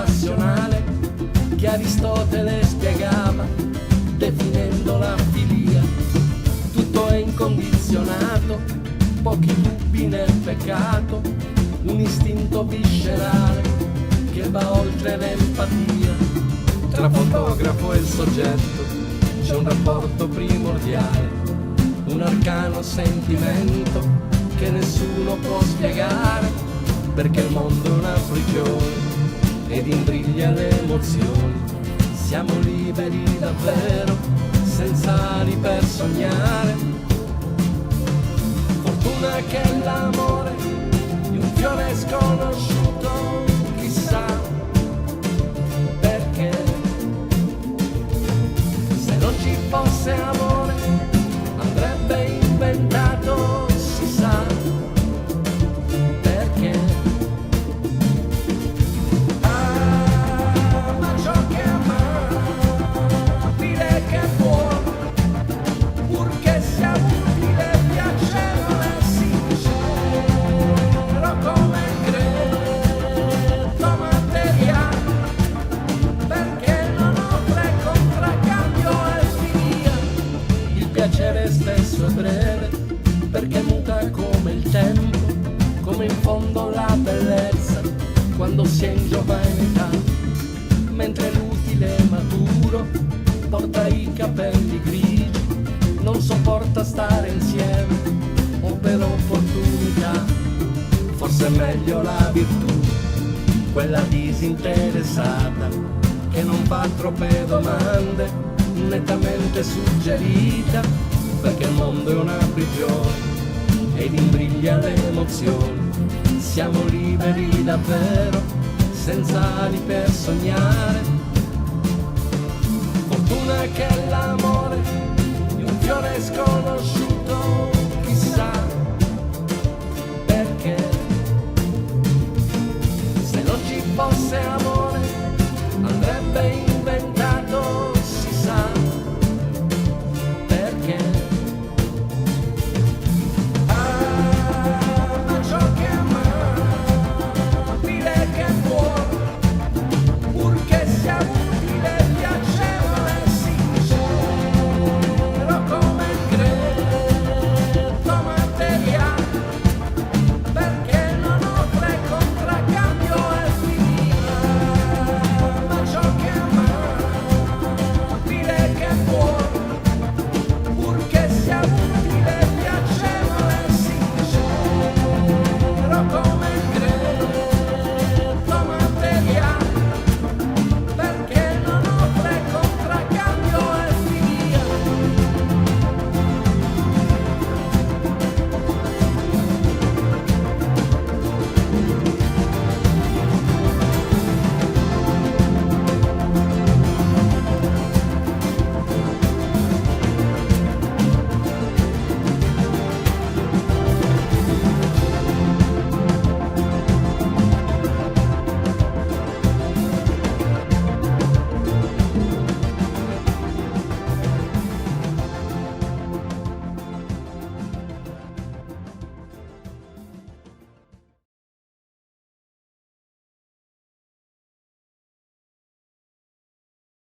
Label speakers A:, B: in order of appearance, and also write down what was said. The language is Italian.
A: passionale che Aristotele spiegava definendo la filia. Tutto è incondizionato, pochi dubbi nel peccato, un istinto viscerale che va oltre l'empatia. Tra fotografo e il soggetto c'è un rapporto primordiale, un arcano sentimento che nessuno può spiegare, perché il mondo è una prigione ed imbriglia le emozioni. Siamo liberi davvero, senza ali per sognare. Fortuna che è l'amore di un fiore sconosciuto, chissà perché. Se non ci fosse amore andrebbe inventato, si sa perché. Ma ciò che è amabile che è buono, purché sia utile, piacevole, sincero come il greto materiale, perché non offre contraccambio e filia. Il piacere stesso è breve, perché muta come il tempo, come in fondo la bellezza quando si è in giovane età, mentre l'utile maturo porta i capelli grigi, non sopporta stare insieme o per opportunità. Forse è meglio la virtù, quella disinteressata che non fa troppe domande, nettamente suggerita, perché il mondo è una prigione ed imbriglia le emozioni. Siamo liberi davvero, senza ali per sognare. Fortuna che è l'amore di un fiore sconosciuto, chissà perché. Se non ci fosse amore andrebbe in